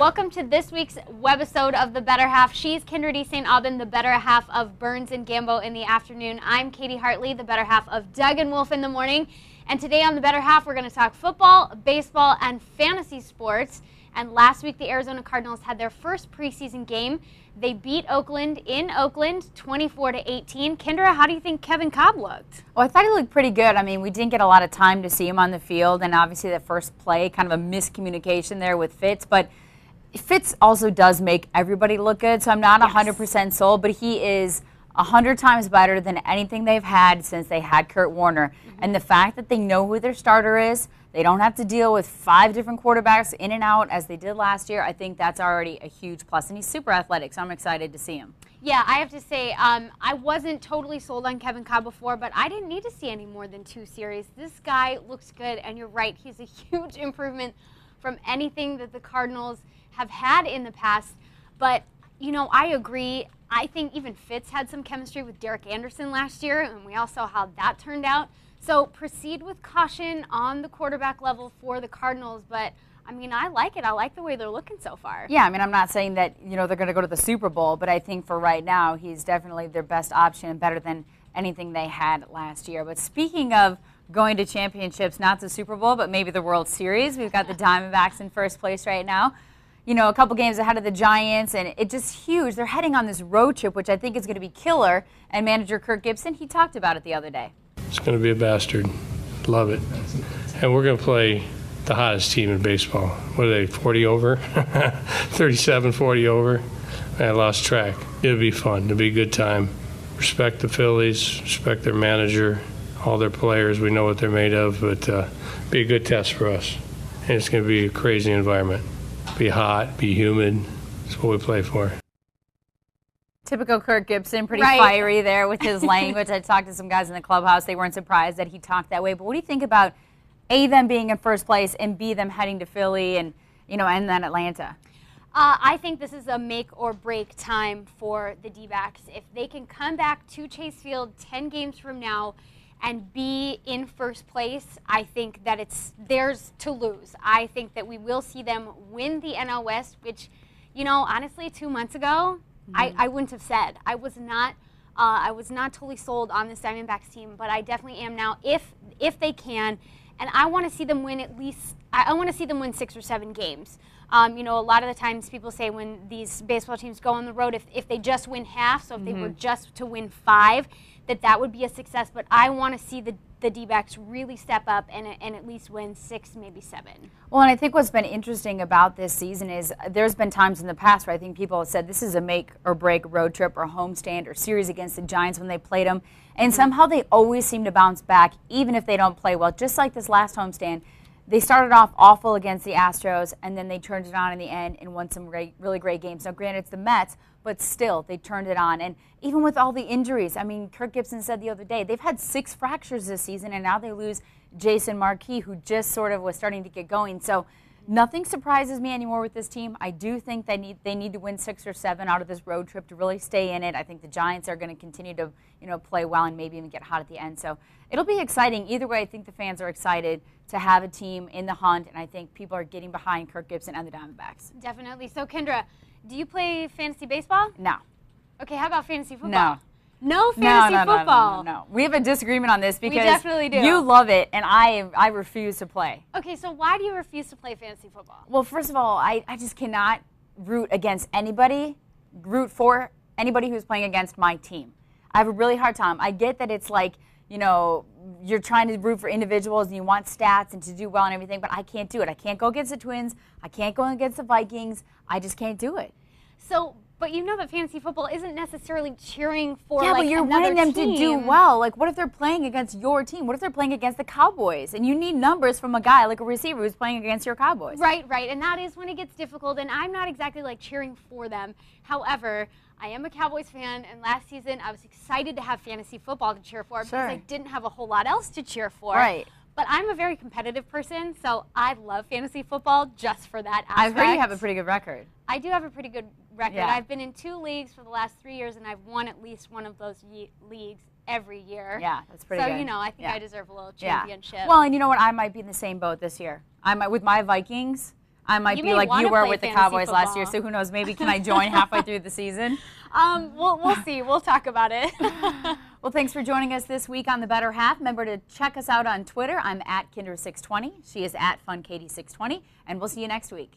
welcome to this week's webisode of The Better Half. She's Kyndra St. Aubin, the better half of Burns and Gambo in the afternoon. I'm Katy Hartley, the better half of Doug and Wolf in the morning. And today on The Better Half, we're going to talk football, baseball, and fantasy sports. And last week, the Arizona Cardinals had their first preseason game. They beat Oakland in Oakland, 24-18. Kyndra, how do you think Kevin Kolbs looked? Well, I thought he looked pretty good. I mean, we didn't get a lot of time to see him on the field, and obviously that first play, kind of a miscommunication there with Fitz. But Fitz also does make everybody look good, so I'm not 100% sold, but he is 100 times better than anything they've had since they had Kurt Warner. And the fact that they know who their starter is, they don't have to deal with 5 different quarterbacks in and out as they did last year, I think that's already a huge plus. And he's super athletic, so I'm excited to see him. Yeah, I have to say, I wasn't totally sold on Kevin Kolbs before, but I didn't need to see any more than 2 series. This guy looks good, and you're right, he's a huge improvement from anything that the Cardinals have had in the past. But, you know, I agree. I think even Fitz had some chemistry with Derek Anderson last year, and we all saw how that turned out. So proceed with caution on the quarterback level for the Cardinals, but I mean, I like it. I like the way they're looking so far. Yeah, I mean, I'm not saying that, you know, they're going to go to the Super Bowl, but I think for right now, he's definitely their best option and better than anything they had last year. But speaking of going to championships, not the Super Bowl, but maybe the World Series, we've got the Diamondbacks in first place right now. You know, a couple games ahead of the Giants, and it's just huge. They're heading on this road trip, which I think is going to be killer, and manager Kirk Gibson, he talked about it the other day. It's going to be a bastard. Love it. And we're going to play the hottest team in baseball. What are they, 40 over? 37, 40 over? I lost track. It'll be fun. It'll be a good time. Respect the Phillies, respect their manager, all their players. We know what they're made of, but be a good test for us. And it's going to be a crazy environment. Be hot, be humid. That's what we play for. Typical Kirk Gibson, pretty fiery there with his language. I talked to some guys in the clubhouse. They weren't surprised that he talked that way. But what do you think about A, them being in first place, and B, them heading to Philly and, you know, and then Atlanta? I think this is a make or break time for the D-backs. If they can come back to Chase Field 10 games from now and be in first place, I think that it's theirs to lose. I think that we will see them win the NL West, which, you know, honestly, 2 months ago, I wouldn't have said. I was not totally sold on this Diamondbacks team, but I definitely am now if they can. And I want to see them win at least, I want to see them win 6 or 7 games. You know, a lot of the times people say when these baseball teams go on the road, if they just win half, so if they were just to win 5, that would be a success. But I want to see the D-backs really step up and at least win 6, maybe 7. Well, and I think what's been interesting about this season is there's been times in the past where I think people have said this is a make or break road trip or homestand or series against the Giants when they played them. And somehow they always seem to bounce back, even if they don't play well. Just like this last homestand, they started off awful against the Astros, and then they turned it on in the end and won some really great games. Now, granted, it's the Mets, but still, they turned it on. And even with all the injuries, I mean, Kirk Gibson said the other day, they've had 6 fractures this season, and now they lose Jason Marquis, who just sort of was starting to get going. So nothing surprises me anymore with this team. I do think they need to win 6 or 7 out of this road trip to really stay in it. I think the Giants are going to continue to, you know, play well and maybe even get hot at the end. So it'll be exciting. Either way, I think the fans are excited to have a team in the hunt, and I think people are getting behind Kirk Gibson and the Diamondbacks. Definitely. So, Kyndra, do you play fantasy baseball? No. Okay, how about fantasy football? No. No fantasy football? No. We have a disagreement on this because we definitely do. You love it, and I refuse to play. Okay, so why do you refuse to play fantasy football? Well, first of all, I just cannot root for anybody who's playing against my team. I have a really hard time. I get that it's like, you know, you're trying to root for individuals and you want stats and to do well and everything, but I can't do it. I can't go against the Twins. I can't go against the Vikings. I just can't do it. So, but you know that fantasy football isn't necessarily cheering for but you're wanting them team to do well. Like, what if they're playing against your team? What if they're playing against the Cowboys? And you need numbers from a guy like a receiver who's playing against your Cowboys. Right. And that is when it gets difficult, and I'm not exactly like cheering for them. However, I am a Cowboys fan, and last season I was excited to have fantasy football to cheer for because I didn't have a whole lot else to cheer for. Right. But I'm a very competitive person, so I love fantasy football just for that aspect. I've heard you have a pretty good record. I do have a pretty good record. Yeah. I've been in 2 leagues for the last 3 years, and I've won at least one of those leagues every year. Yeah, that's pretty good. So, you know, I think I deserve a little championship. Well, and you know what? I might be in the same boat this year. With my Vikings, I might You be may like wanna you were play with the fantasy Cowboys last year, football. so who knows? Maybe can I join halfway through the season? We'll see. We'll talk about it. Well, thanks for joining us this week on The Better Half. Remember to check us out on Twitter. I'm at Kyndra620. She is at FunKaty620. And we'll see you next week.